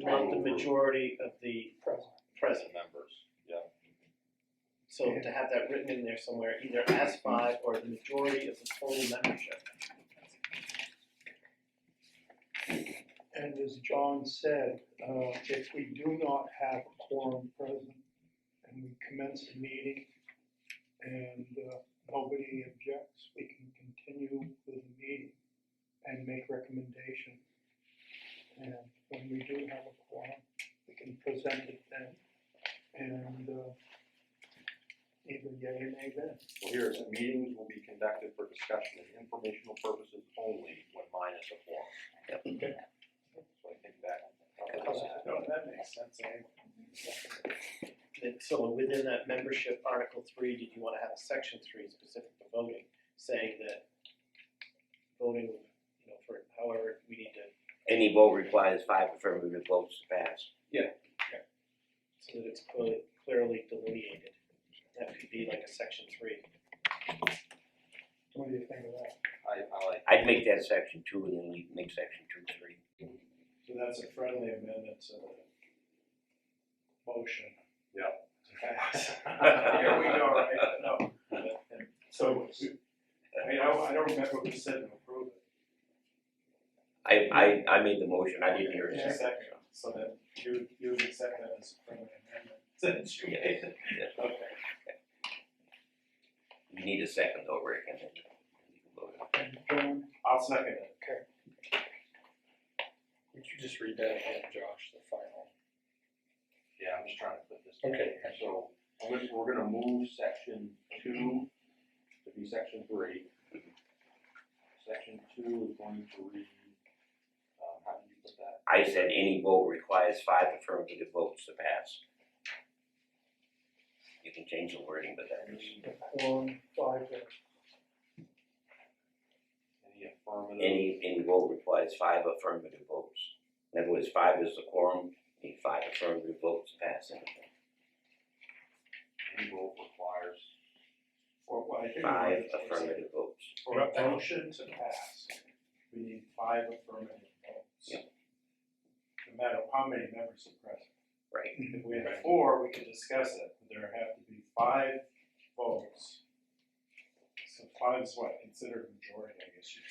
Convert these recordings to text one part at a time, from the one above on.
want the majority of the present. members, yeah. So to have that written in there somewhere, either as 5 or the majority of the total membership. And as John said, if we do not have a quorum present and we commence a meeting and nobody objects, we can continue with the meeting and make recommendations. And when we do have a quorum, we can present it then and either yay or nay then. Well, here's, meetings will be conducted for discussion and informational purposes only when minus a quorum. Yep. Okay. So I think that. No, that makes sense anyway. And so within that membership, Article 3, did you want to have a Section 3 specific to voting, saying that voting, for however we need to, Any vote requires 5 affirmative votes to pass. so that it's clearly delineated. That could be like a Section 3. What do you think of that? I like. I'd make that section 2 and then we make section 2, 3. So that's a friendly amendment to the motion. Yeah. To pass. Here we go, right? No. So, I don't remember what we said to approve it. I made the motion, I didn't hear Yeah, it. second. So then you would accept that as a friendly amendment since you made it. Yeah. Okay. You need a second though, Rick, and then you can vote on it. And John, I'll second it. Would you just read that again, Josh, the final? Yeah, I'm just trying to put this. Okay. Together. So we're gonna move section 2 to be section 3. Section 2 is going to read, how did you put that? I said any vote requires 5 affirmative votes to pass. You can change the wording, but that is. the quorum, 5 votes. Any affirmative? Any vote requires 5 affirmative votes. In other words, 5 is the quorum, you need 5 affirmative votes to pass anything. Any vote requires. Or what I think. 5 affirmative votes. For a motion to pass, we need 5 affirmative votes. Yep. No matter how many members are present. Right. If we have 4, we can discuss it, but there have to be 5 votes. So 5 is what, considered majority, I guess you'd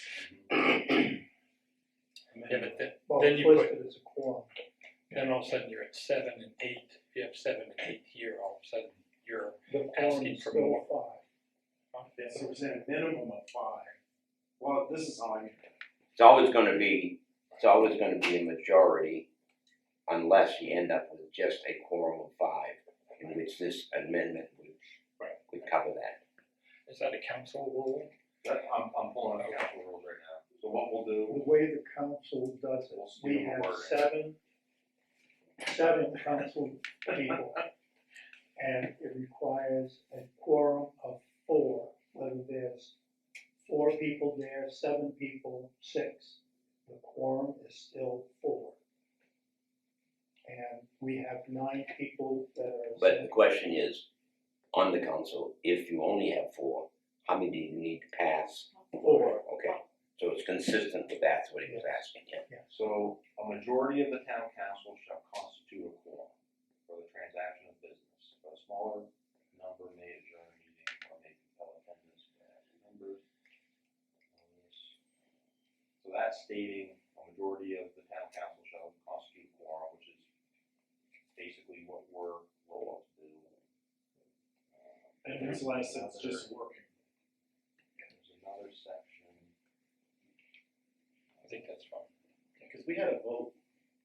say. And Yeah, then- but Well, then you it's put, listed as a quorum. then all of a sudden you're at 7 and 8. If you have 7 and 8 here, all of a sudden you're The quorum asking is for still more. 5. Yeah, so we're saying a minimum of 5. Well, this is how I. It's always gonna be a majority unless you end up with just a quorum of 5, in which this amendment would cover that. Is that a council rule? I'm pulling up council rules right now. So what we'll do, The way the council does it, We'll we see have wording. seven council people. And it requires a quorum of 4, whether there's 4 people there, 7 people, 6. The quorum is still 4. And we have 9 people that are. But the question is, on the council, if you only have 4, how many do you need to pass? 4. Okay, so it's consistent with that's what he was asking, yeah. so a majority of the town council shall constitute a quorum for the transaction of business. But a smaller number may adjourn a meeting or may compel attendance by members. So that's stating a majority of the town council shall constitute a quorum, which is basically what we're to do. And this last, it's just working. There's another section. I think that's fine. Because we had a vote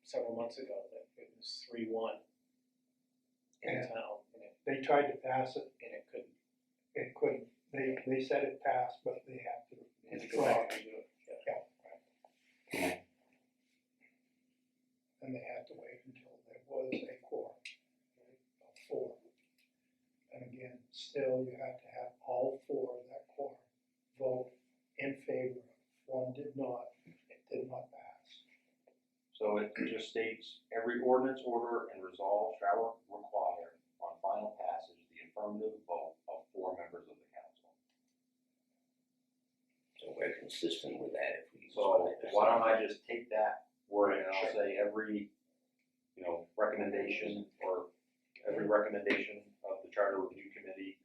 several months ago that it was 3-1 in Yeah. town, They tried to pass it, and it couldn't. it couldn't. They said it passed, but they had to. Had to go back and do it. And they had to wait until there was a quorum of 4. And again, still you have to have all 4 of that quorum vote in favor. One did not, it did not pass. So it just states, every ordinance, order, and resolve shall require, on final passage, the affirmative vote of 4 members of the council. So we're consistent with that if we. So why don't I just take that word and I'll say every recommendation, or every recommendation of the Charter Review Committee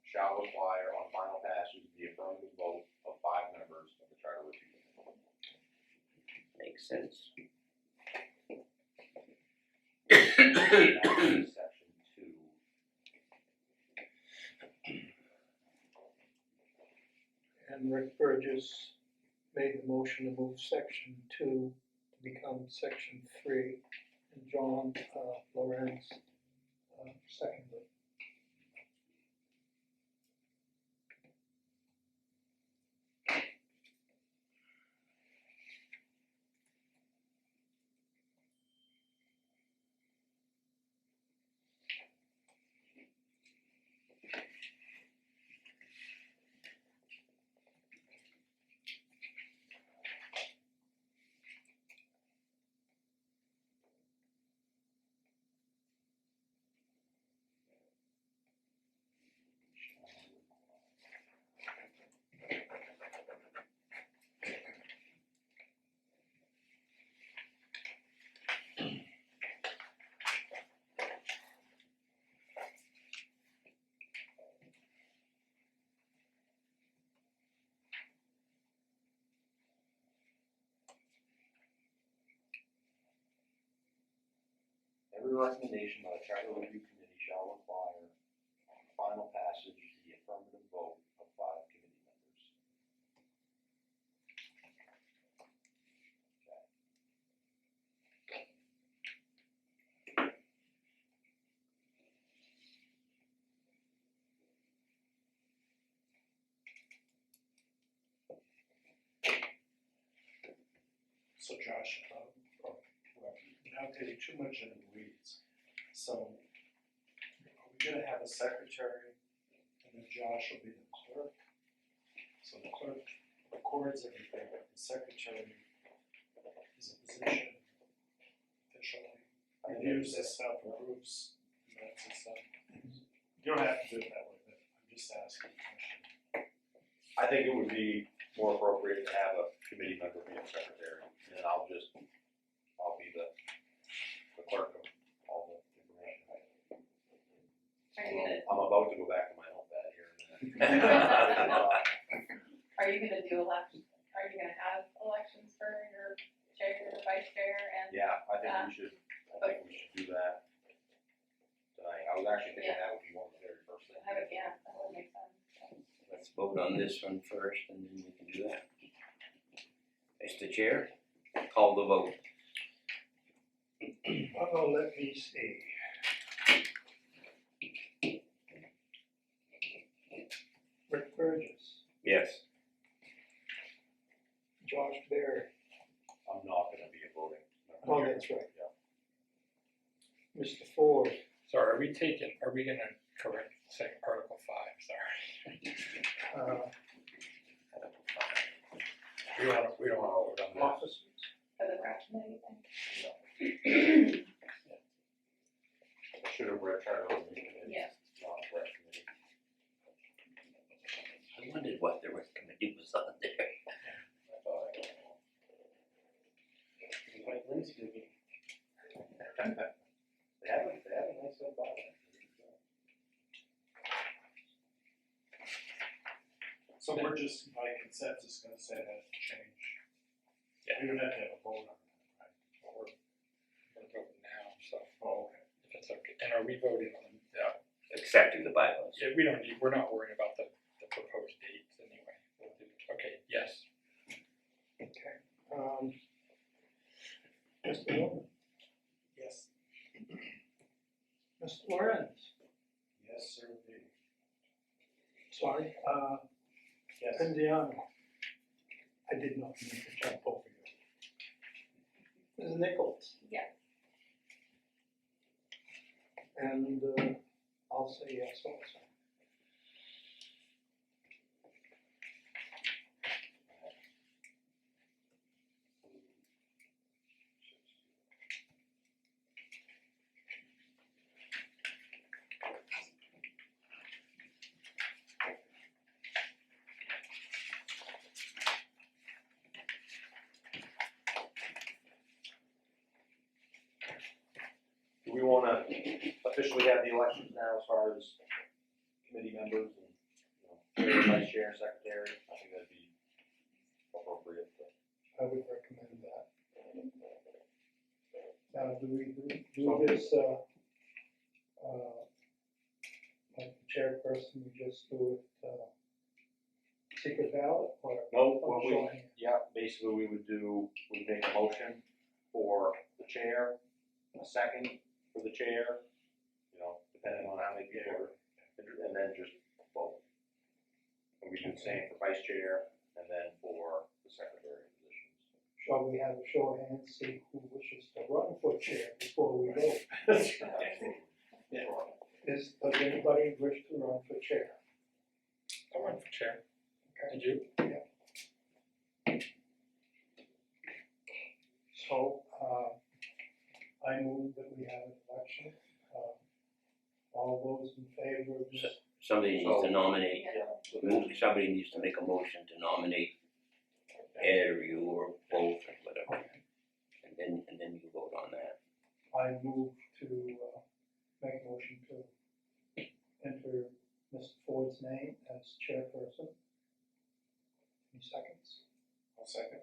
shall require on final passage the affirmative vote of 5 members of the Charter Review Committee. Makes sense. That is section 2. And Rick Burgess made the motion to move section 2 to become section 3, and John Lorenz seconded. Every recommendation by the Charter Review Committee shall require on final passage the affirmative vote of 5 committee members. So Josh, without getting too much into the weeds, so are we gonna have a secretary and then Josh will be the clerk? So the clerk records everything, but the secretary is a position officially, reviews this stuff, approves, minutes and stuff. You don't have to do it that way, but I'm just asking a question. I think it would be more appropriate to have a committee member be the secretary, and then I'll be the clerk of all the information. Are you gonna, I'm about to go back to my notepad here in a minute. are you gonna do election, are you gonna have elections for your chair, your vice chair, and? Yeah, I think we should do that tonight. I was actually thinking that would be one of the very first things. Have it, yeah, that would make sense. Let's vote on this one first and then we can do that. Mr. Chair, call the vote. Oh, let me see. Rick Burgess, Yes. Josh Berry. I'm not gonna be a voting member. Oh, that's right. Yeah. Mr. Ford, Sorry, are we gonna correct, say Article 5, sorry. We don't wanna vote on that. officers, For the rec committee thing. I should have read Charter Review Committee, Yeah. not Rec Committee. I wondered what the rec committee was on there. I thought I Like Lindsay did me. They have a nice little bylaw. So we're just by consensus gonna say that change. Yeah. We don't have to have a vote on that, We're voting now, so right? Oh, okay. if it's okay, and are we voting on, Accepting the bylaws. yeah, we're not worrying about the proposed dates anyway. We'll do, okay, yes. okay. Mr. Mormon, Yes. Mr. Lorenz, Yes, sir, indeed. sorry, Yes. Penziano. I did not mean to jump over you. Ms. Nichols, Yes. and I'll say yes also. do we wanna officially have the elections now as far as committee members and, chair, vice chair, secretary? I think that'd be appropriate. I would recommend that. Now, do we do this, like the chairperson, we just do it, secret ballot or? No, what we, show of hands? yeah, basically we would make a motion for the chair, a second for the chair, depending on how many people are, and then just vote. And we do the same for vice chair and then for the secretary positions. Shall we have a show of hands, see who wishes to run for chair before we vote? Absolutely. Does anybody wish to run for chair? I'll run for chair. Okay. Did you? So, I move that we have an election. All those in favor of this? Somebody needs to nominate, Yeah. somebody needs to make a motion to nominate Ed or you or both or whatever. And then you vote on that. I move to, make a motion to enter Mr. Ford's name as chairperson. Any seconds? I'll second.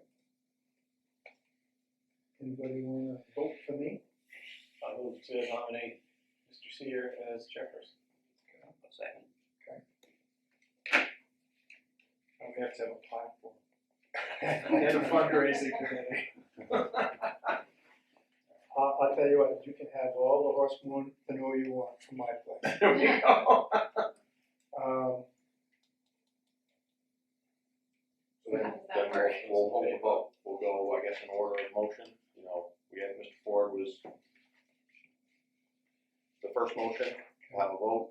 Anybody wanna vote for me? I move to nominate Mr. Seer as chairperson. A second. And we have to have a platform. And a fundraising committee. I'll tell you what, you can have all the horsemen manure you want from my place. There we go. So then we'll hold the vote. We'll go, I guess, in order of motion. We had Mr. Ford was the first motion. We'll have a vote.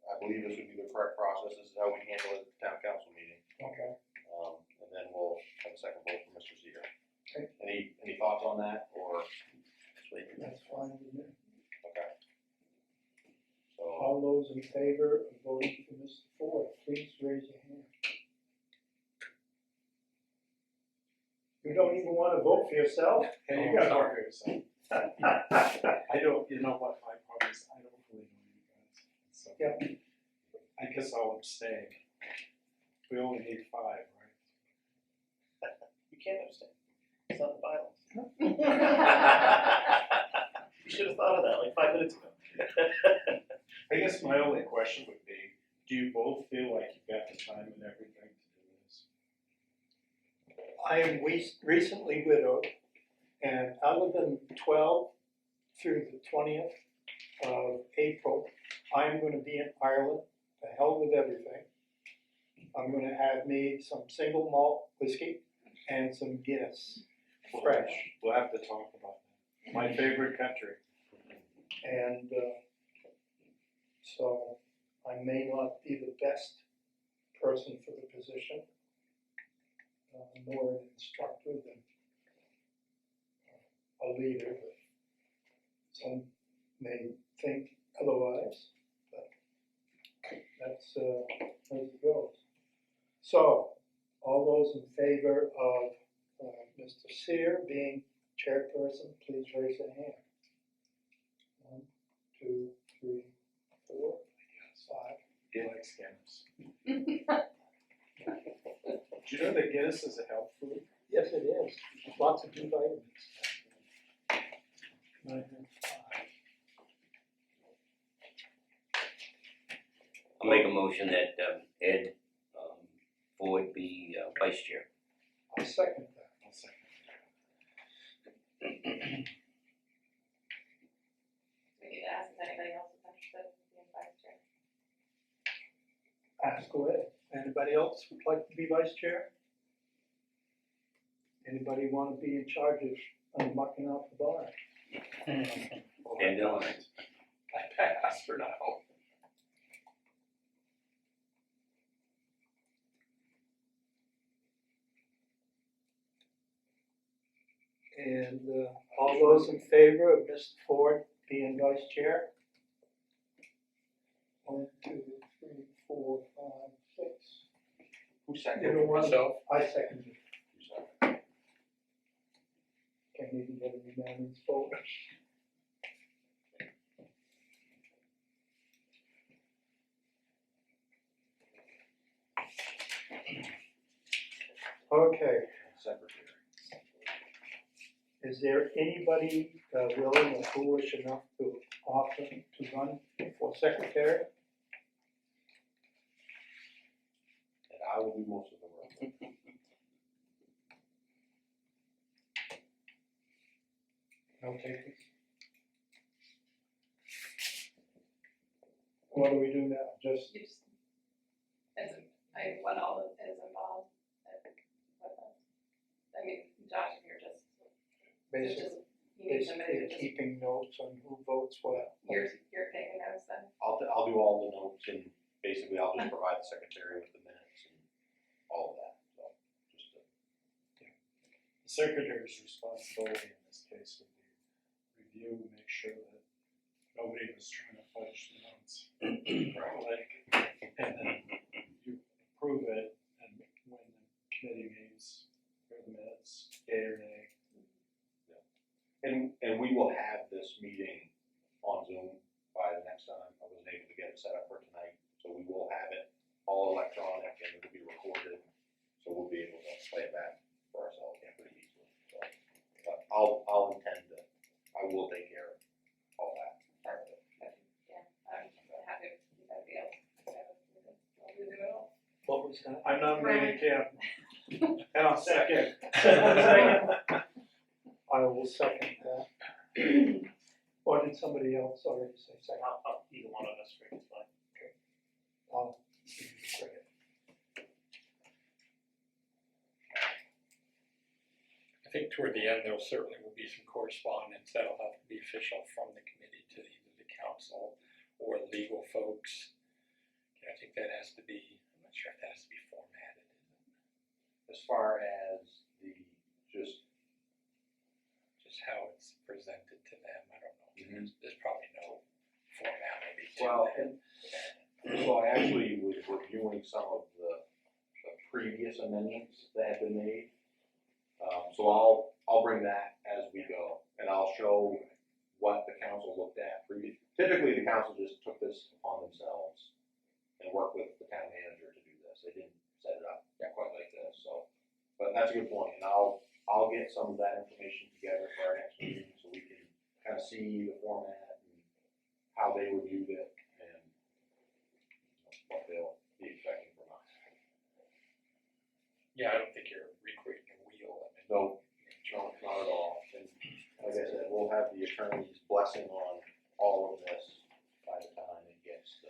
I believe this would be the correct process. This is how we handle it at the town council meeting. Okay. And then we'll have a second vote for Mr. Seeger. Okay. Any thoughts on that, or? That's fine with me. Okay. So, All those in favor of voting for Mr. Ford, please raise your hand. You don't even wanna vote for yourself? Hey, you gotta talk for yourself. I don't, you know what, my problem is, I don't really know you guys, so. Yeah. I guess I'll abstain. We only need 5, right? You can't abstain. It's not the bylaws. You should have thought of that like 5 minutes ago. I guess my only question would be, do you both feel like you've got the time and everything to do this? I am recently widowed, and other than 12 through the 20th of April, I'm gonna be in Ireland, the hell with everything. I'm gonna have me some single malt whiskey and some Guinness, fresh. We'll have to talk about that. My favorite country. And so I may not be the best person for the position. More an instructor than a leader, but some may think otherwise, but that's as it goes. So, all those in favor of Mr. Seer being chairperson, please raise your hand. 1, 2, 3, 4, 5. He likes Guinness. Do you know that Guinness is a health food? Yes, it is. Lots of B vitamins. 9 and 5. I'll make a motion that Ed Ford be vice chair. I'll second that. I'll second. We need to ask if anybody else is interested in being vice chair. Ask away. Anybody else would like to be vice chair? Anybody want to be in charge of mucking out the bar? And Dylan. I pass for now. And all those in favor of Mr. Ford being vice chair? 1, 2, 3, 4, 5, 6. Who seconded? You don't want to? Myself. I second it. Who seconded? Can't even get a unanimous vote. Okay, secretary. is there anybody willing or foolish enough to offer to run for secretary? And I will do most of the work. No takers? What do we do now? Just, You just, I want all that is involved, with us. I mean, Josh, if you're just, basically, you need somebody to just, keeping notes on who votes what. you're taking notes then. I'll do all the notes and basically I'll just provide the secretary with the minutes and all of that, so just to. The secretary's responsibility in this case would be review, make sure that nobody was trying to fudge the notes. And then you approve it, and when the committee meets, for the minutes, yea or nay. And we will have this meeting on Zoom by the next time. I wasn't able to get it set up for tonight, so we will have it all electronic and it'll be recorded. So we'll be able to play it back for ourselves pretty easily, so. But I'll intend to, I will take care of all that part of it. Yeah, I'm happy with everybody else. I'll do it all. What was that? I'm nominating Kim. And I'll second. I will second that. Or did somebody else already say second? Either one of us, Rick, is fine. I'll second. I think toward the end, there certainly will be some correspondence that'll have to be official from the committee to either the council or legal folks. And I think that has to be, I'm not sure if that has to be formatted. As far as the, just, How it's presented to them, I don't know. Mhm. There's probably no formality to well, that. and so I actually was reviewing some of the previous amendments that had been made. So I'll bring that as we go, and I'll show what the council looked at previous. Typically, the council just took this upon themselves and worked with the town manager to do this. They didn't set it up quite like this, so. But that's a good point, and I'll get some of that information together for our next meeting, so we can kind of see the format and how they reviewed it and what they'll be expecting from us. Yeah, I don't think you're recreating a wheel. I mean, No, not at all. And like I said, we'll have the attorney's blessing on all of this by the time it gets to,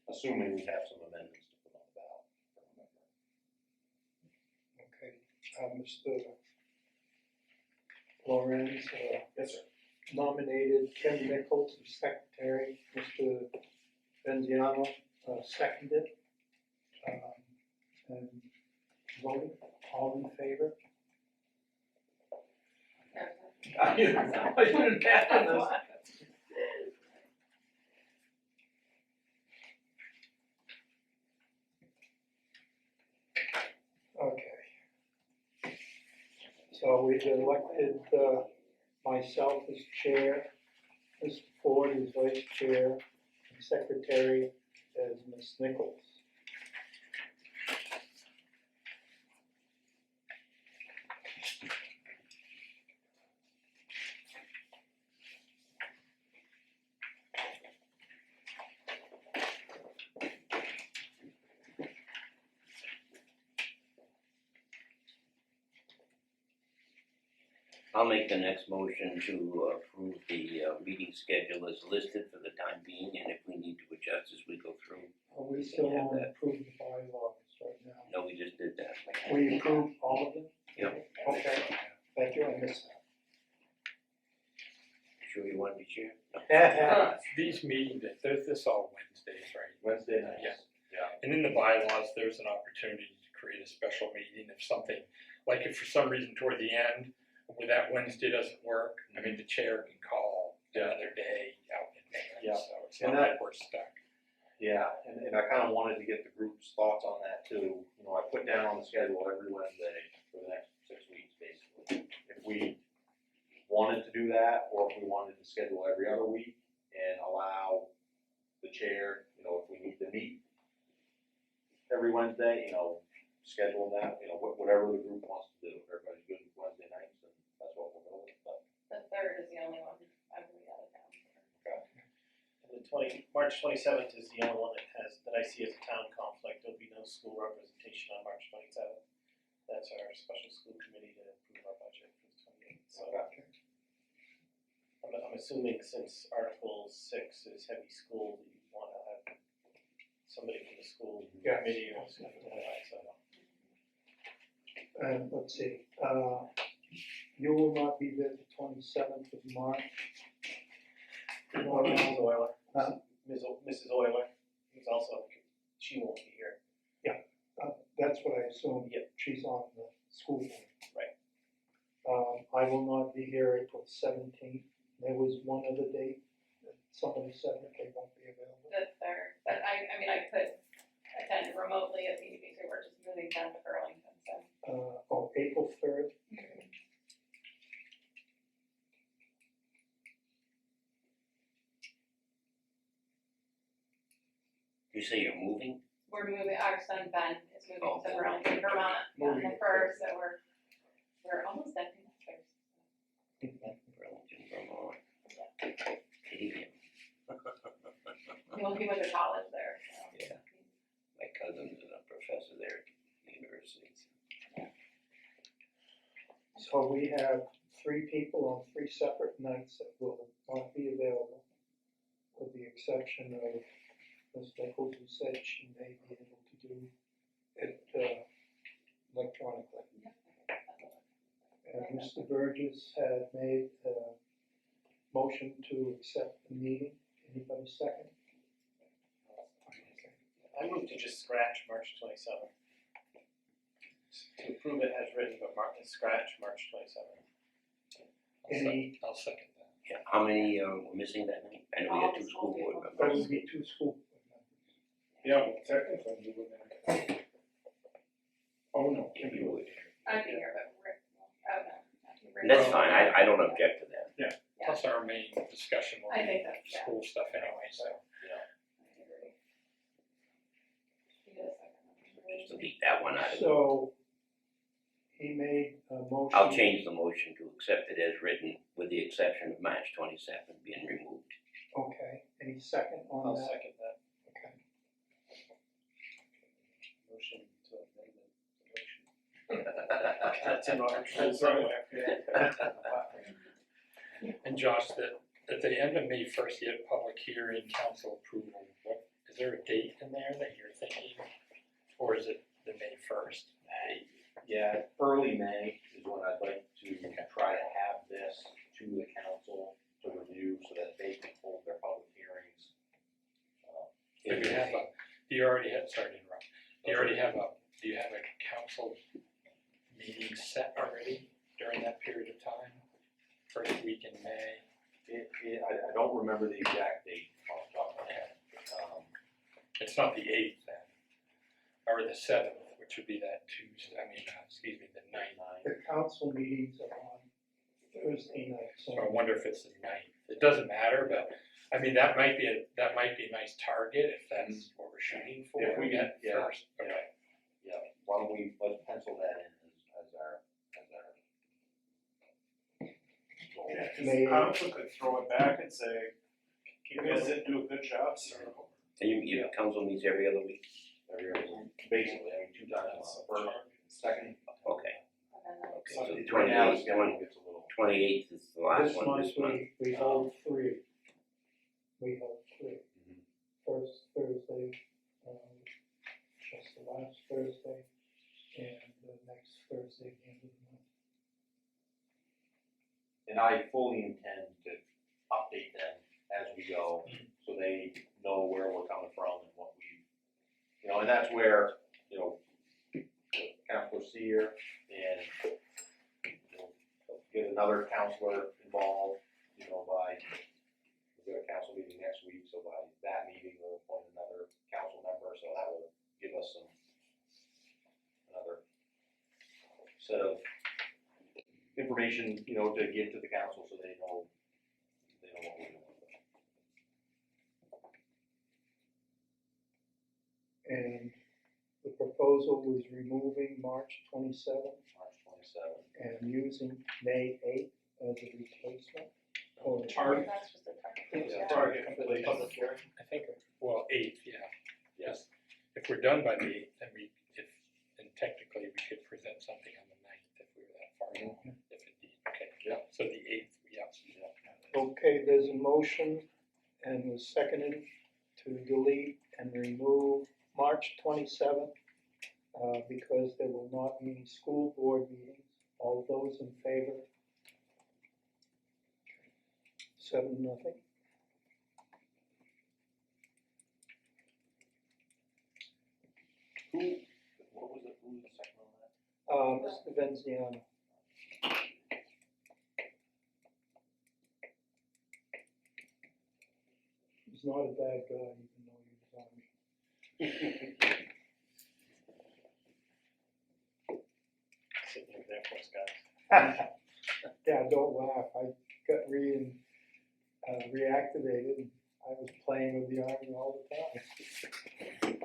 assuming we have some amendments to put on the ballot for November. Okay, Mr. Lorenz, Yes, sir. nominated Ken Nichols as secretary, Mr. Benziano, seconded. And voting, all in favor? I didn't have this. Okay. So we've elected, myself as chair, Mr. Ford as vice chair, and secretary as Ms. Nichols. I'll make the next motion to approve the meeting schedule as listed for the time being, and if we need to adjust as we go through. Are we still on approve the bylaws right now? No, we just did that. We approved all of them? Yep. Okay, thank you, I missed Sure you want to be chair? that. These meetings, there's this all Wednesdays, right? Wednesday nights. Yeah. Yeah. And in the bylaws, there's an opportunity to create a special meeting if something, like if for some reason toward the end, where that Wednesday doesn't work, I mean, the chair can call another day out in Yeah. advance, so it's And not that- like we're stuck. Yeah, and I kind of wanted to get the group's thoughts on that too. You know, I put down on the schedule every Wednesday for the next 6 weeks, basically. If we wanted to do that, or if we wanted to schedule every other week and allow the chair, you know, if we need to meet every Wednesday, you know, schedule that, whatever the group wants to do, if everybody's good with Wednesday nights, then that's what we'll go with, but. The third is the only one I'm gonna be out of town for. And the March 27th is the only one that I see as a town conflict. There'll be no school representation on March 27th. That's our special school committee to approve our budget for the 28th. So I'm assuming since Article 6 is heavy school, that you want to have somebody from the school Yes. committee or something like that. So let's see, you will not be there the 27th of March. Or Mrs. Euler. Huh? Mrs. Euler is also, she won't be here. That's what I assume. Yep. She's on the school board. Right. I will not be here April 17th. There was one other date that somebody said that they won't be available. The third, but I mean, I could attend remotely if need be, so we're just moving down to Burlington, so. April 3rd. You say you're moving? We're moving, our son Ben is moving Oh, to Burlington, Vermont, on the first, so we're almost at the first. Burlington, Vermont. Canadian. Well, he went to college there, so. Yeah. My cousin is a professor there at the university. So we have 3 people on 3 separate nights that will not be available, with the exception of Ms. Nichols, who said she may be able to do it electronically. And Mr. Burgess had made a motion to accept the meeting. Anybody second? I move to just scratch March 27th. To approve it as written, but scratch March 27th. I'll second that. Yeah, how many, were missing that night? I know we had 2 school board That members. would be 2 school board members. Yeah, but technically you wouldn't have. Oh, no. If you would. I'd be here, but Rick, Rick. And that's fine, I don't object to that. Plus our main discussion will I be think that's, yeah. school stuff anyway, so. I agree. You get a second. Just delete that one out of it. So he made a motion. I'll change the motion to accept it as written, with the exception of March 27th being removed. Okay, any second on I'll that? second that Okay. motion to amend the motion. That's in Robert's rules somewhere. And Josh, at the end of May 1st, you had public hearing, council approval. Is there a date in there that you're thinking? Or is it the May 1st? Yeah, early May is when I'd like to try to have this to the council to review so that they can hold their public hearings. Do you already have, sorry to interrupt, do you have a council meeting set already during that period of time? First week in May? I don't remember the exact date off the top of my head. It's not the 8th then, or the 7th, which would be that Tuesday, the 9th. The council meetings are on Thursday night, so. So I wonder if it's the 9th. It doesn't matter, but, that might be a nice target if that's what we're shooting for. If we That can, yeah, first, okay. Yeah, why don't let's pencil that in as our goal. Yeah, May- cause council could throw it back and say, you guys didn't do a good job, sir. And your council meets every other week? Basically, 2 times a month, first, second. Okay. And So So the right now, 28th, the schedule gets a little. 28th is the last This one month, this month. we hold 3. We hold 3. Mhm. First Thursday, just the last Thursday, and the next Thursday at the end of the month. And I fully intend to update them as we go, so they know where we're coming from and what we, and that's where, Councilor Seer and, get another counselor involved, by, we've got a council meeting next week, so by that meeting, we'll appoint another council member, so that will give us another set of information, to give to the council so they know what we're doing. And the proposal was removing March 27th March 27th. and using May 8th as a replacement. Or Target. That's just a target. Yeah. Yeah. Target For the public hearing? I think, well, 8th, yeah. Yes. If we're done by the 8th, then and technically we could present something on the 9th if we were that far along, if indeed, okay. Yeah. So the 8th, yeah. Okay, there's a motion and was seconded to delete and remove March 27th because there will not be any school board meetings. All those in favor? 7-0. What was it, who was the second on that? Mr. Venziano. He's not a bad guy, even though he was on me. Sitting there for us, guys. Yeah, don't laugh, I got reactivated, and I was playing with the army all the time.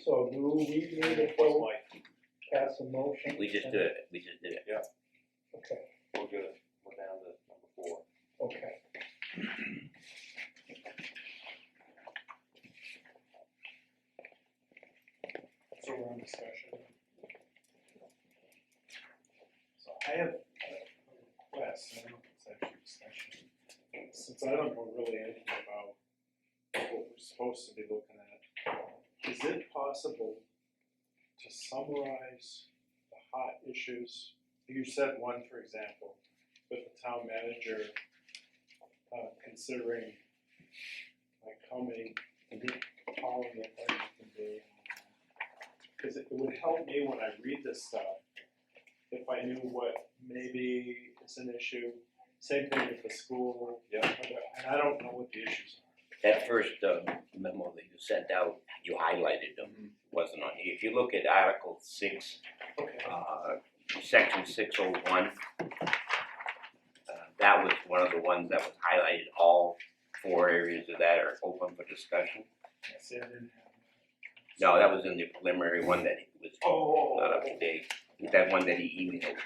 So do we need a vote, pass a motion? We just did it, Okay, We're good, we're down to number 4. okay. So we're on discussion. So I have a request, I don't know if it's actually discussion. Since I don't know really anything about what we're supposed to be looking at, is it possible to summarize the hot issues? You said one, for example, with the town manager considering like how many pollen that can be. Because it would help me when I read this stuff, if I knew what maybe is an issue. Same thing with the school. Yeah. And I don't know what the issues That first memo that you sent out, you highlighted them, wasn't on here. If you look at Article 6, are. Okay. Section 601, that was one of the ones that was highlighted. All 4 areas of that are open for discussion. I see, I didn't have No, that was in the preliminary one that was Oh. not up to date. That one that he emailed.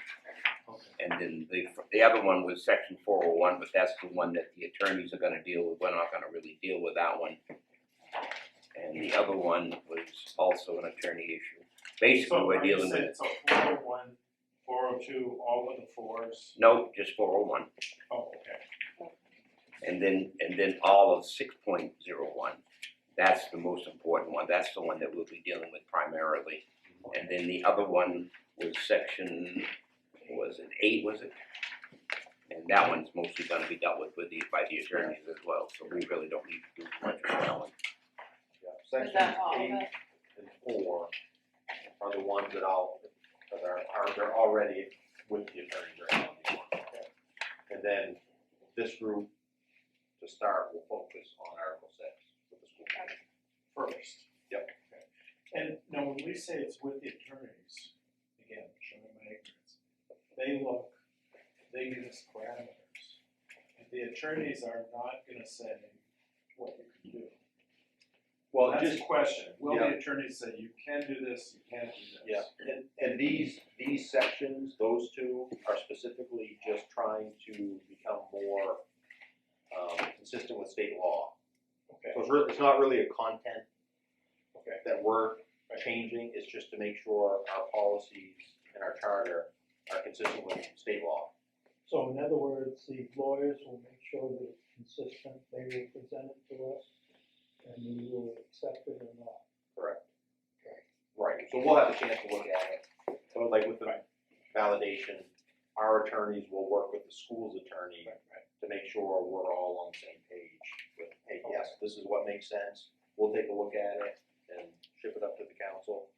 Okay. And then the other one was Section 401, but that's the one that the attorneys are gonna deal with. We're not gonna really deal with that one. And the other one was also an attorney issue. Basically, we're dealing with, So 401, 402, all of the 4s. no, just 401. Oh, okay. And then all of 6.01. That's the most important one. That's the one that we'll be dealing with primarily. And then the other one was section, was it 8, was it? And that one's mostly gonna be dealt with by the attorneys as well, so we really don't need to do much with that one. Yeah, Is sections that all of 8 it? and 4 are the ones that they're already with the attorney right now. And then this group, to start, will focus on Article 6 with the school. First. Yep. Okay. And now when we say it's with the attorneys, again, showing my ignorance, they give us parameters. And the attorneys are not gonna say what you can do. Well, That's just a question. Will yeah. the attorneys say you can do this, you can't do this? Yeah, and these sections, those 2 are specifically just trying to become more consistent with state law. Okay. So it's not really a content Okay. that we're changing, it's just to make sure our policies and our charter are consistent with state law. So in other words, the lawyers will make sure that it's consistent, they will present it to us, and we will accept it or not. Correct. Okay. Right, so we'll have a chance to look at it. So like with the validation, our attorneys will work with the school's attorney to make sure we're all on the same page with, hey, yes, this is what makes sense, we'll take a look at it and ship it up to the council.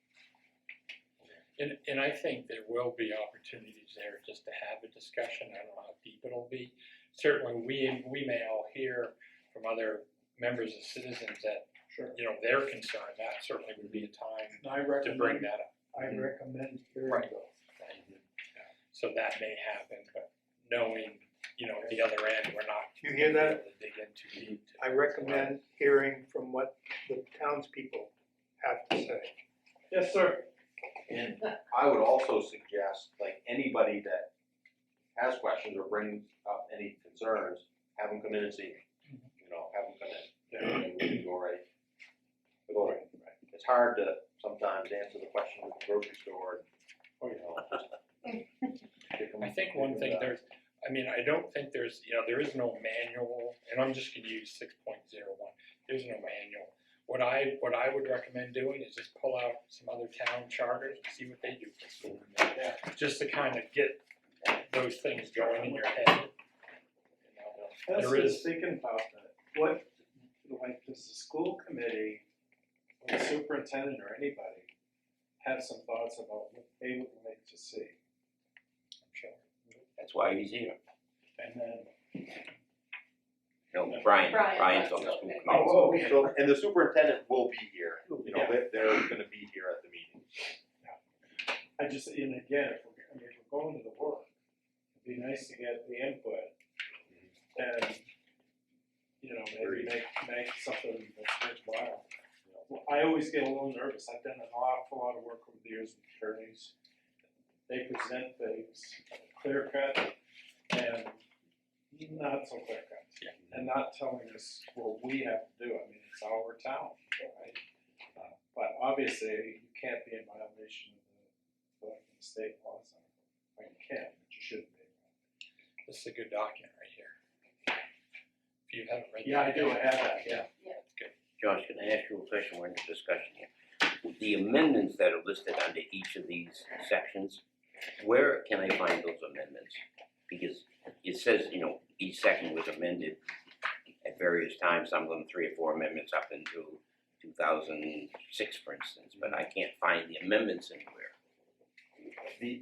And I think there will be opportunities there just to have a discussion. I don't know how deep it'll be. Certainly, we may all hear from other members of citizens that, Sure. you know, they're concerned. That certainly would be a time And I to bring recommend, that up. I recommend hearing Right. those. So that may happen, but knowing, you know, at the other end, we're not. You hear gonna be that? able to dig in too deep. to- I recommend hearing from what the townspeople have to say. Yes, sir. And I would also suggest, like, anybody that has questions or brings up any concerns, have them come in and see me. You know, have them come in, and we can go right. It's hard to sometimes answer the question at the grocery store, or, you know, just kick 'em- I think one thing I don't think there's, you know, there is no manual, and I'm just gonna use 6.01. There's no manual. What I would recommend doing is just pull out some other town charters and see what they do for school committee. Just to kind of get those things going in your head. You know, That's there what I is- was thinking about that. What, like, does the school committee, or the superintendent or anybody, have some thoughts about what they would like to see? I'm sure. That's why he's here. And then, No, Brian's Brian, on the school okay. committee. Oh, okay, so, and the superintendent will be here, you know, Yeah. they're gonna be here at the meeting. I just, and again, if we're going to the work, it'd be nice to get the input and, you know, maybe make something that's worthwhile. Well, I always get a little nervous. I've done an awful lot of work over the years with attorneys. They present things clear cut and not so clear cut. Yeah. And not telling us what we have to do. I mean, it's our town, right? But obviously, you can't be in violation of the state laws. I mean, you can, but you shouldn't be. This is a good document right here. If you haven't read that. Yeah, I do, I have that, yeah. Josh, can I ask you a question? We're in the discussion here. The amendments that are listed under each of these sections, where can I find those amendments? Because it says, you know, each section was amended at various times, some of them 3 or 4 amendments up into 2006, for instance, but I can't find the amendments anywhere. The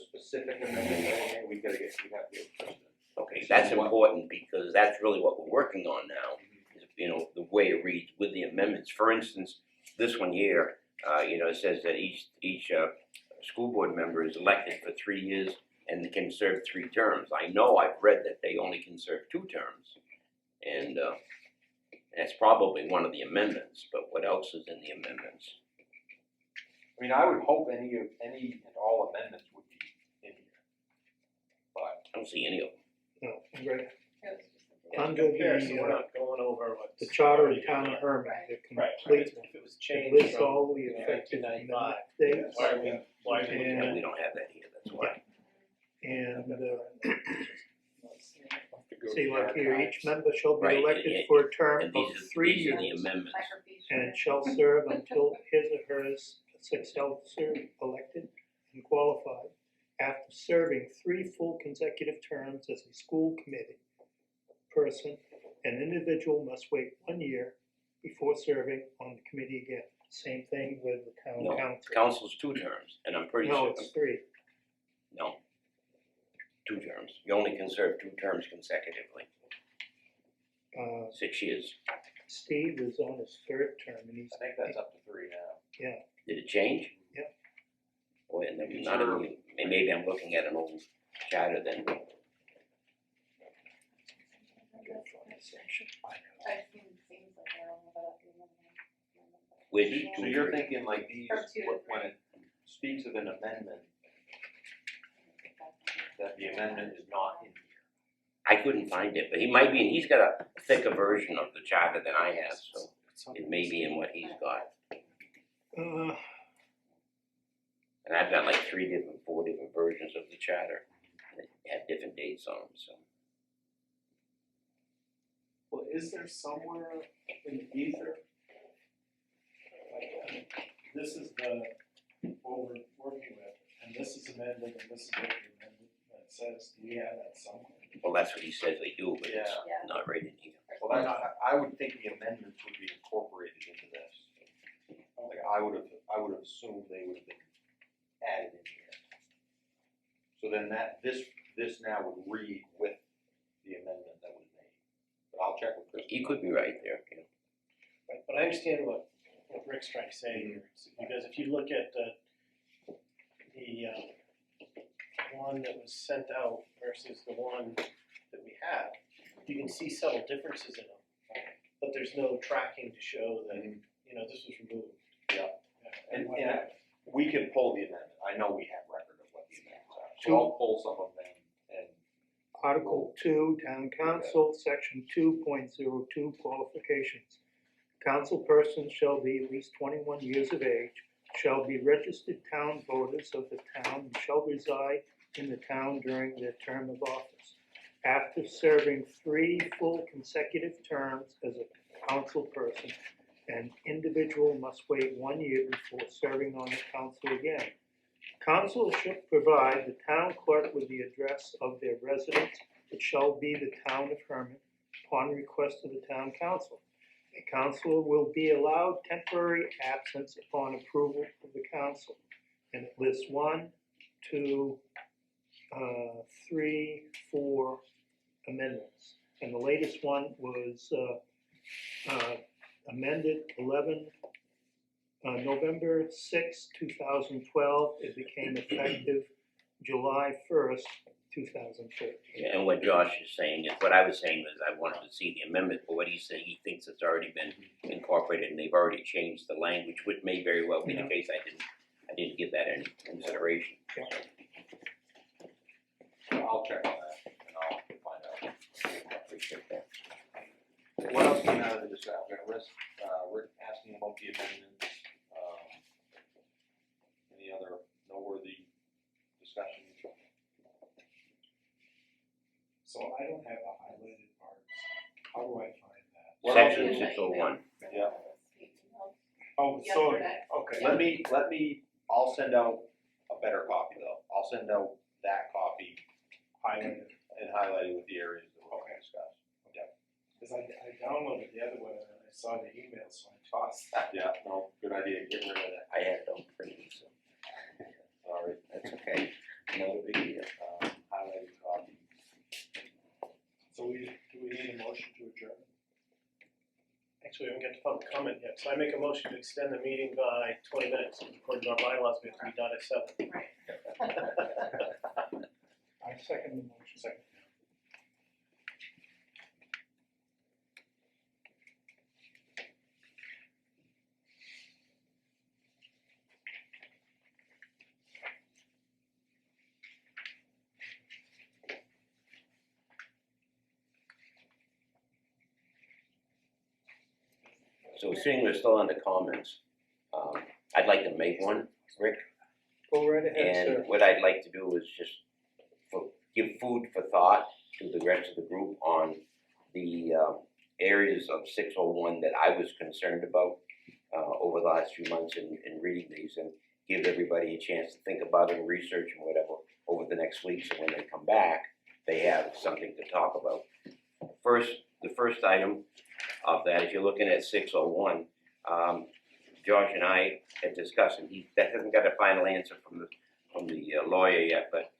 specific amendment, we have to get president. Okay, that's important because that's really what we're working on now. Is, you know, the way it reads with the amendments. For instance, this one here, you know, it says that each school board member is elected for 3 years and can serve 3 terms. I know I've read that they only can serve 2 terms, and that's probably one of the amendments. But what else is in the amendments? I mean, I would hope any and all amendments would be in here. But I don't see any of them. No, right. In Under comparison, the, we're not going over what's. The charter of already the town of done. Hermon, the Right, complete, if it was it changed lists from all the effective 1995, dates. why are we looking And we don't have that here, that's why. And, Have to go see, to like the here, archives. each member shall be Right, elected and- for a term And of these 3 are the years, amendments. and shall serve until his or her successor elected and qualified after serving 3 full consecutive terms as a school committee person. An individual must wait 1 year before serving on the committee again. Same thing with the town No, council. council's 2 terms, and I'm pretty No, sure. it's 3. No. 2 terms. You only can serve 2 terms consecutively. 6 years. Steve is on his 3rd term, and he's I think that's up to 3 now. Did it change? Yeah. Oh, and then not even, maybe I'm looking at an old charter then. I've seen things like that on the. Which So you're thinking like these, From 2 to when it speaks of an amendment, that the amendment is not in here. I couldn't find it, but he might be, and he's got a thicker version of the charter than I have, so it may be in what he's got. And I've got like 4 different versions of the charter that have different dates on them, so. Well, is there somewhere in either? Like, this is what we're working with, and this is amended, and this is what we amended, that says, do we have that somewhere? Well, that's what he says they do, but it's Yeah. not right in here. Well, I would think the amendments would be incorporated into this. Like, I would have assumed they would have been added in here. So then this now would read with the amendment that was made. But I'll check with Chris. You could be right there, you know. Right, but I understand what Rick's trying to say here, because if you look at the one that was sent out versus the one that we have, you can see subtle differences in them. But there's no tracking to show that, you know, this was removed. And we can pull the amendment, I know we have record of what the amendments are, so I'll pull some of them and. Article 2, Town Council, Section 2.02, Qualifications. Council persons shall be at least 21 years of age, shall be registered town voters of the town, and shall reside in the town during their term of office. After serving 3 full consecutive terms as a council person, an individual must wait 1 year before serving on the council again. Council should provide the town clerk with the address of their residence, which shall be the town of Hermon, upon request of the town council. A councillor will be allowed temporary absence upon approval of the council. And it lists 1, 2, 3, 4 amendments. And the latest one was amended November 6, 2012. It became effective July 1st, 2013. And what Josh is saying is, what I was saying was I wanted to see the amendment, but what he's saying, he thinks it's already been incorporated and they've already changed the language, which may very well be the case. I didn't give that any consideration. I'll check on that and I'll find out. I appreciate that. What else came out of the discussion? I'm gonna list, Rick asking about the amendments, any other noteworthy discussion? So I don't have the highlighted parts, how do I find that? What I'll Section do- 601. Yeah. Oh, so, Yesterday. okay. Let me, I'll send out a better copy though. I'll send out that copy Highlighted, and highlighted with the areas that we're gonna discuss. cause I downloaded the other one and I saw the email, so I tossed that. Yeah, no, good idea, get rid of that, I had it on printed, so sorry. that's okay. Not a big deal. Highlighted copy. So do we need a motion to adjourn? Actually, we haven't got to public comment yet, so I make a motion to extend the meeting by 20 minutes. According to our bylaws, we have to be done at 7. Right. I second the motion. Second. So seeing we're still on the comments, I'd like to make one, Rick. Go right ahead, And sir. what I'd like to do is just give food for thought to the rest of the group on the areas of 601 that I was concerned about over the last few months in reading these, and give everybody a chance to think about it and research and whatever over the next week, so when they come back, they have something to talk about. The first item of that, if you're looking at 601, Josh and I had discussed, and that hasn't got a final answer from the lawyer yet, but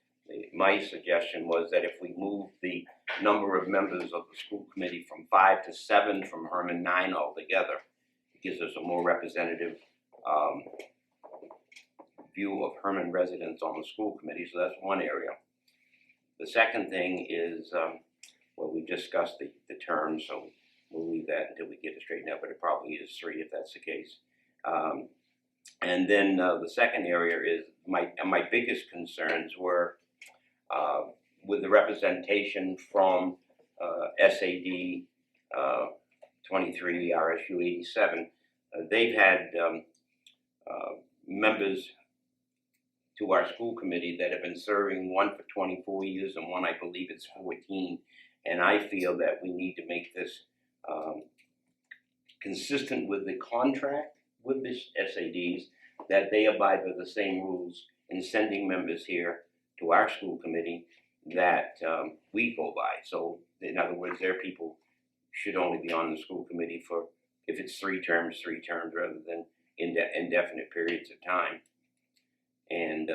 my suggestion was that if we move the number of members of the school committee from 5 to 7 from Hermon 9 altogether, it gives us a more representative view of Hermon residents on the school committee, so that's one area. The second thing is, well, we discussed the terms, so we'll leave that until we get it straightened out, but it probably is 3 if that's the case. And then the second area is my biggest concerns were with the representation from SAD 23 RSU 87. They've had members to our school committee that have been serving, one for 24 years and one I believe it's 14. And I feel that we need to make this consistent with the contract with the SADs, that they abide by the same rules in sending members here to our school committee that we go by. So in other words, their people should only be on the school committee for, if it's 3 terms, rather than indefinite periods of time. And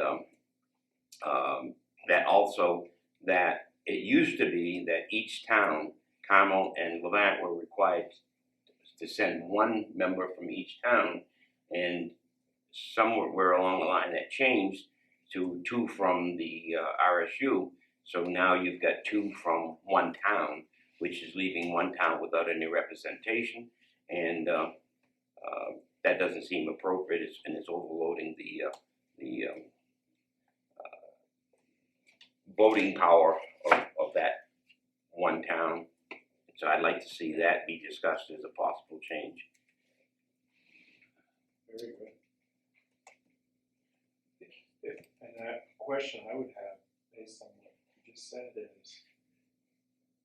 that also, that it used to be that each town, Carmel and Levant, were required to send 1 member from each town, and somewhere along the line that changed to 2 from the RSU. So now you've got two from one town, which is leaving one town without any representation, and that doesn't seem appropriate, and it's overloading the voting power of that one town. So I'd like to see that be discussed as a possible change. Very good. And a question I would have based on what you just said is,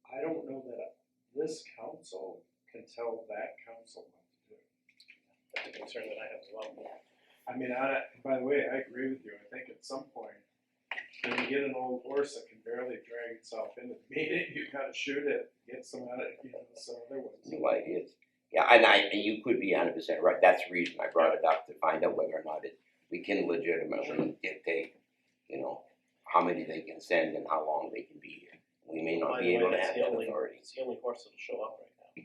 I don't know that this council can tell that council what to do. That's a concern that I have as well. I mean, by the way, I agree with you. I think at some point, when you get an old horse that can barely drag itself into the meeting, you gotta shoot it, get some out of it, some other ones. New ideas. Yeah, and you could be 100% right. That's the reason I brought it up, to find out whether or not we can legitimately dictate, how many they can send and how long they can be here. We may not By be the way, able to that's have the that only- authority. It's the only horse that'll show up right now.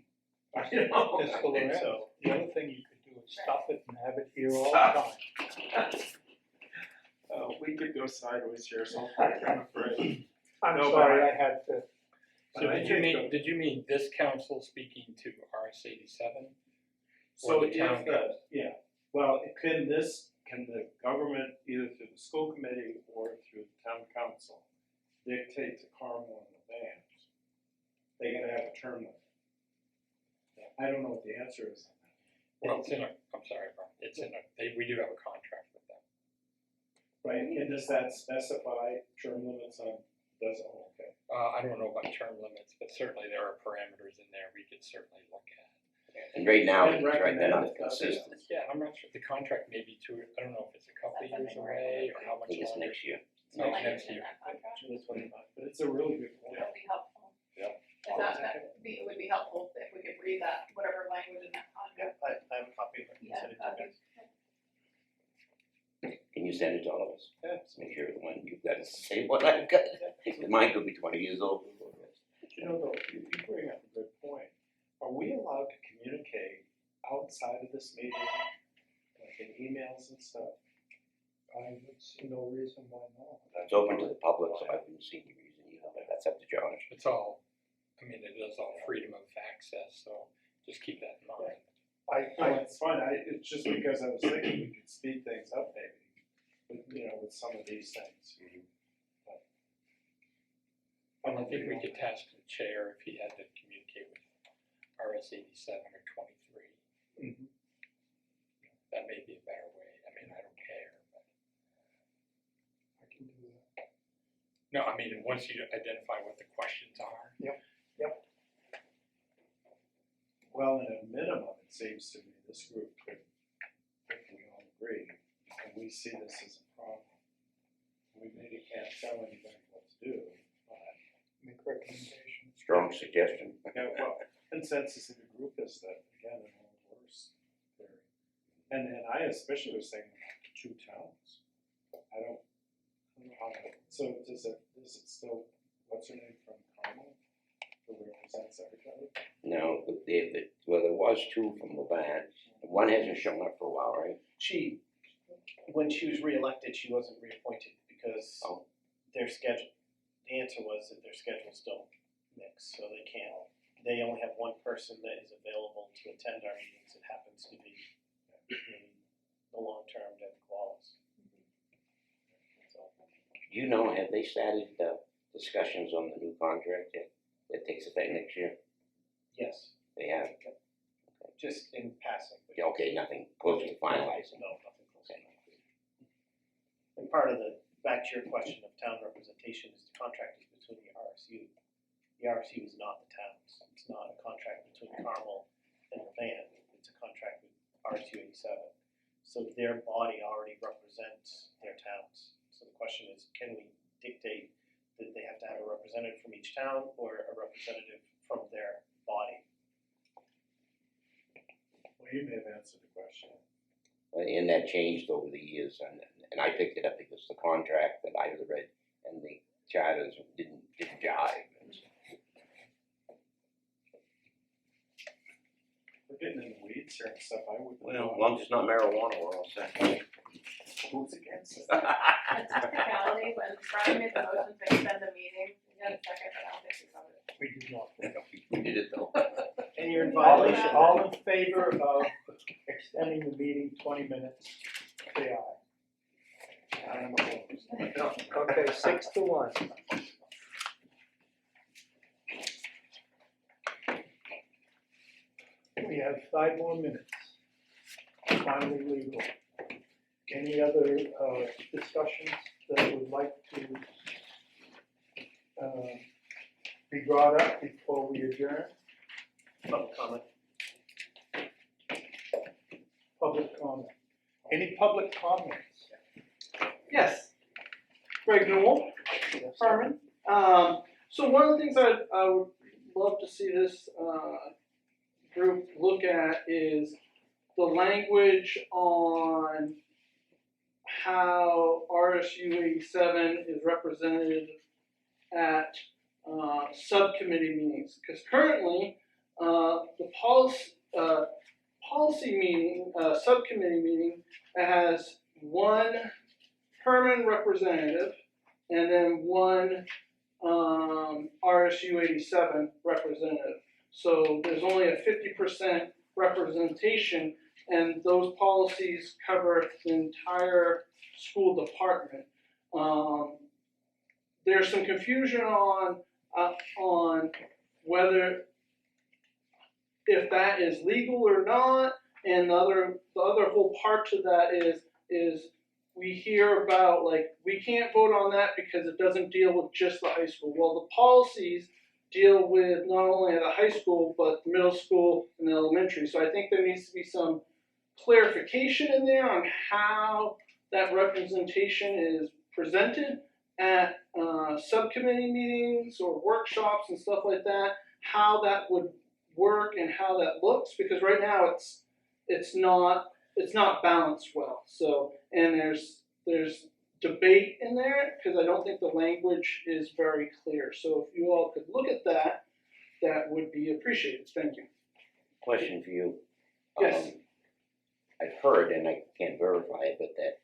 You know? Mr. Lorenz, So- the other thing you could do is stuff it and have it here all the time. We could go sideways here sometime, I'm afraid. I'm No, sorry, but I had to, So But I did you mean this council speaking to RS 87? So Or the town can the government, either through the school committee or through the town council, dictate to Carmel and the band, they gotta have a term limit? I don't know what the answer is on that. Well, I'm sorry, Brian, we do have a contract with them. Right, and does that specify term limits on, okay. I don't know about term limits, but certainly there are parameters in there we could certainly look at. And right now, And they're not recommend it, consistent. Yeah, I'm not sure, the contract may be I don't know if it's a couple of years away or how I much think it's longer. next year. It's not like Next it's in year. that contract. June 25. But it's a really good point. It would be helpful. Yeah. It would be helpful if we could read that, whatever language in that Yeah, contract. I have a copy of it. Yeah, Send it to you guys. Can you send it to all of us? Yeah. Just make sure the one you've got is the same one I've got. Mine could be 20 years old. Though, you bring up a good point. Are we allowed to communicate outside of this meeting, like in emails and stuff? I would see no reason why not. It's open to the public, so I wouldn't see any reason either, but that's up to Josh. It is all freedom of access, so just keep that in mind. It's fine, it's just because I was thinking we could speed things up maybe, with some of these things. I don't think we could task the chair if he had to communicate with RS 87 or 23. Mhm. That may be a better way. I don't care, but. I can do that. No, once you identify what the questions are. Well, at a minimum, it seems to me this group could, if we all agree, and we see this as a problem. We maybe can't tell anybody what to do, but, Make recommendations. Strong suggestion. consensus in the group is that, again, an old horse theory. And I especially was saying two towns. I don't know how that, so is it still, what's her name from Carmel, who represents everybody? No, there was two from Laverne. One hasn't shown up for a while, right? When she was reelected, she wasn't reappointed because Oh. their schedule, the answer was that their schedules don't mix, so they can't. They only have one person that is available to attend our meetings. It happens to be the long-term Debbie Wallace. So, Have they started discussions on the new contract yet? That takes effect next year? yes, They have? just in passing. but- Yeah, okay, nothing close to finalizing. No, nothing close enough. And part of back to your question of town representation is the contract is between the RSU. The RSU is not the towns. It's not a contract between Carmel and the band. It's a contract with RSU 87. So their body already represents their towns. So the question is, can we dictate that they have to have a representative from each town or a representative from their body? Well, you may have answered the question. And that changed over the years, and I picked it up because the contract that I read and the charters didn't jive. We're getting in the weeds here and stuff, I would. Well, as long as it's not marijuana, we're all set. Who's against it? A technicality, when Brian made the motion to extend the meeting, we had a second, but I don't think we voted. We do not. We did it though. And you're in All in, violation. all in favor of extending the meeting 20 minutes, say aye. I am opposed. Okay, 6-1. We have 5 more minutes. Finally legal. Any other discussions that would like to be brought up before we adjourn? Public comment. Public comment. Any public comments? Yes. Greg Newell, Yes, Hermon. So one of the things I would love to see this group look at is the language on how RSU 87 is represented at subcommittee meetings. Because currently, the policy meeting, subcommittee meeting, has one Hermon representative and then one RSU 87 representative. So there's only a 50% representation, and those policies cover the entire school department. There's some confusion on whether if that is legal or not, and the other whole part to that is we hear about, like, we can't vote on that because it doesn't deal with just the high school. Well, the policies deal with not only the high school, but the middle school and the elementary. So I think there needs to be some clarification in there on how that representation is presented at subcommittee meetings or workshops and stuff like that, how that would work and how that looks, because right now it's not balanced well. So, and there's debate in there because I don't think the language is very clear. So if you all could look at that, that would be appreciated. Thank you. Question for you. Yes. I've heard, and I can't verify it, but that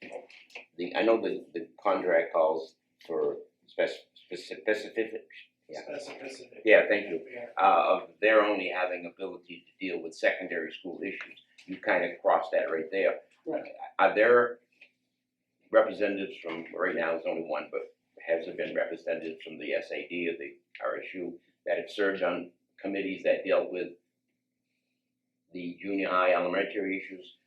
I know the contract calls for specific. Yeah. Specificity. Yeah, thank you. Yeah. Of their only having ability to deal with secondary school issues. You kind of crossed that right there. Right. Are there representatives from, right now there's only one, but has there been representatives from the SAD or the RSU that have served on committees that dealt with the junior high, elementary issues,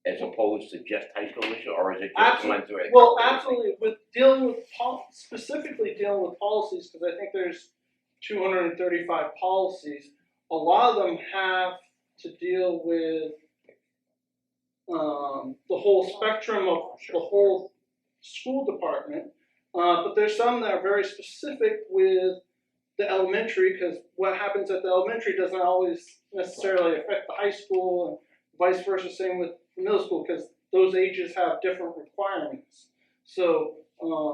as opposed to just high school issues, or is it just Absolutely. ones where? Well, absolutely. With dealing with specifically dealing with policies, because I think there's 235 policies. A lot of them have to deal with the whole spectrum of the whole school department. But there's some that are very specific with the elementary, because what happens at the elementary doesn't always necessarily affect the high school, and vice versa. Same with middle school, because those ages have different requirements. So,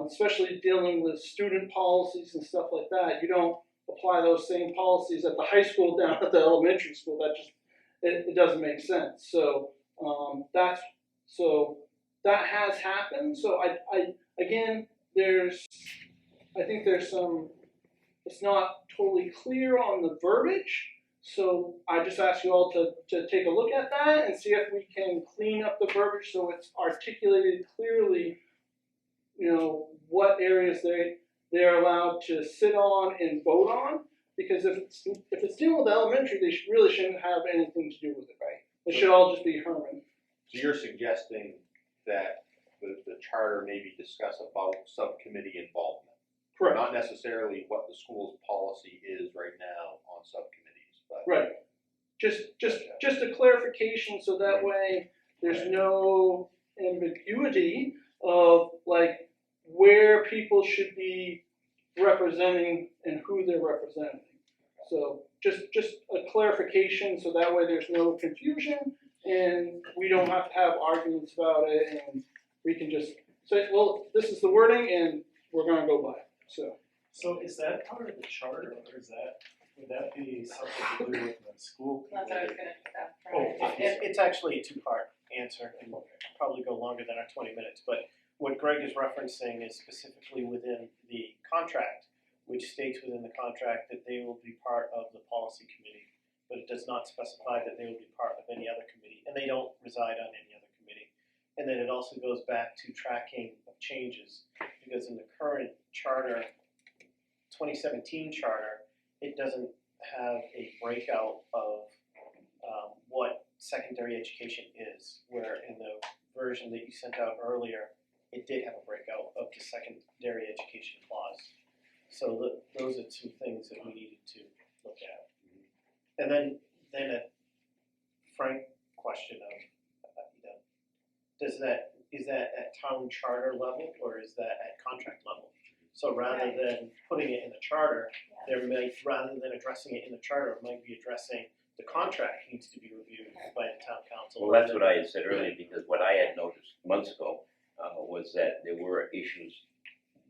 especially dealing with student policies and stuff like that, you don't apply those same policies at the high school down at the elementary school. That just it doesn't make sense. So that has happened. So I again, I think there's some. It's not totally clear on the verbiage. So I just ask you all to take a look at that and see if we can clean up the verbiage so it's articulated clearly, you know, what areas they're allowed to sit on and vote on. Because if it's dealing with elementary, they really shouldn't have anything to do with it. Right. It should all just be Hermon. So you're suggesting that the charter maybe discuss about subcommittee involvement? Correct. Not necessarily what the school's policy is right now on subcommittees, but. Right. Just a clarification so that way there's no ambiguity of like where people should be representing and who they're representing. So just a clarification so that way there's no confusion and we don't have to have arguments about it, and we can just say, well, this is the wording and we're gonna go by it. So is that part of the charter, or would that be something to do with the school That's what I was committee? gonna just ask. It's actually a two-part. answer and probably go longer than our 20 minutes, but what Greg is referencing is specifically within the contract, which states within the contract that they will be part of the policy committee, but it does not specify that they will be part of any other committee, and they don't reside on any other committee. And then it also goes back to tracking of changes, because in the current charter, 2017 charter, it doesn't have a breakout of what secondary education is, where in the version that you sent out earlier, it did have a breakout of the secondary education clause. So those are two things that we needed to look at. And then a frank question of, is that at town charter level or is that at contract level? So rather than putting it in the charter, rather than addressing it in the charter, it might be addressing the contract needs to be reviewed by the town council. Well, that's what I had said earlier, because what I had noticed months ago was that there were issues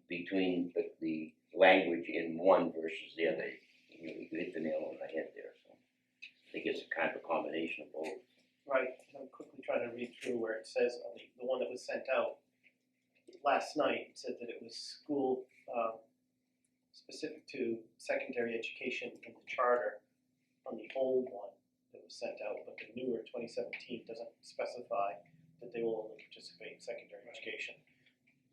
between the language in one versus the other. You hit the nail on the head there, so I think it's kind of a combination of both. Right, I'm quickly trying to read through where it says, on the one that was sent out last night, it said that it was school, specific to secondary education in the charter on the old one that was sent out, but the newer 2017 doesn't specify that they will only participate in secondary education.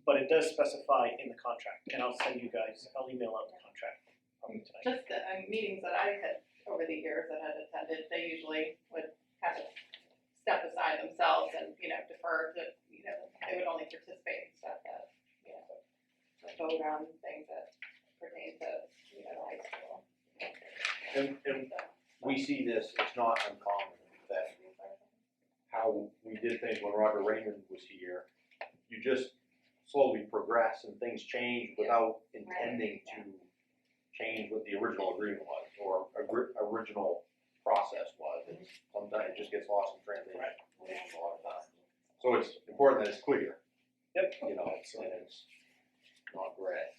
But it does specify in the contract, and I'll email out the contract probably tonight. Just the meetings that I had over the years that had attended, they usually would kind of step aside themselves and, defer to, they would only participate in stuff that, vote on things that pertain to, high school. And we see this, it's not uncommon that how we did things when Roger Raymond was here, you just slowly progress and things change without intending to change what the original agreement was or original process was. And sometimes it just gets lost in translation. A lot of times. So it's important that it's clear. Yep. And it's not gray.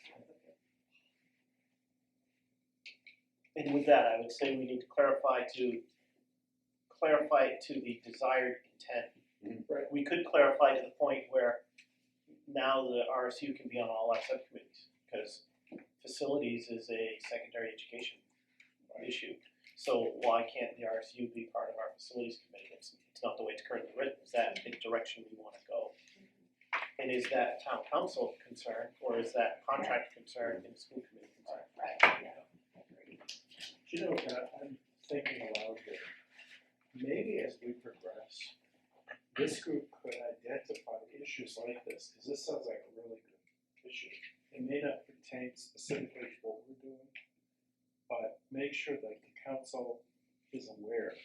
And with that, I would say we need to clarify it to the desired intent. Right. We could clarify to the point where now the RSU can be on all our subcommittees, because facilities is a secondary education issue. So why can't the RSU be part of our facilities committee? It's not the way it's currently written. Is that the direction we want to go? And is that town council concern, or is that contract concern and school committee concern? I'm thinking aloud here. Maybe as we progress, this group could identify issues like this, because this sounds like a really good issue. It may not pertain specifically to what we're doing, but make sure that the council is aware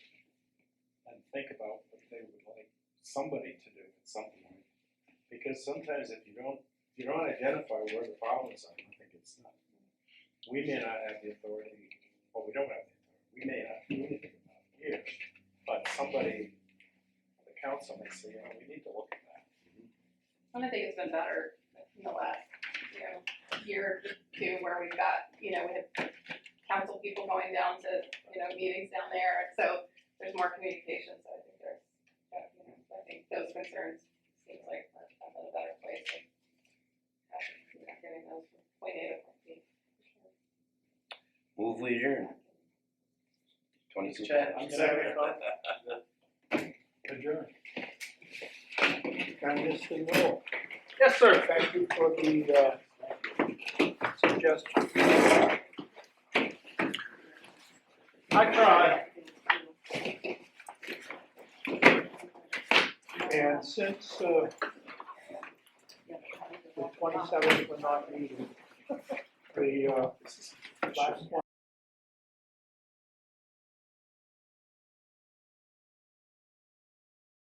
and think about what they would like somebody to do at some point. Because sometimes if you don't identify where the problems are, I think it's not. We may not have the authority, well, we don't have the authority, we may not do anything about it here, but somebody, the council may say, we need to look at that. And I think it's been better in the last, year or two where we've got, we have council people going down to, meetings down there, so there's more communication, so I think I think those concerns seems like we're in a better place of getting those from point A to point B. Move we adjourn. 22 Chad, minutes. Adjourn. Mr. Noel, Yes, sir. thank you for the suggestion. I tried. And since the 27th we're not meeting, the last one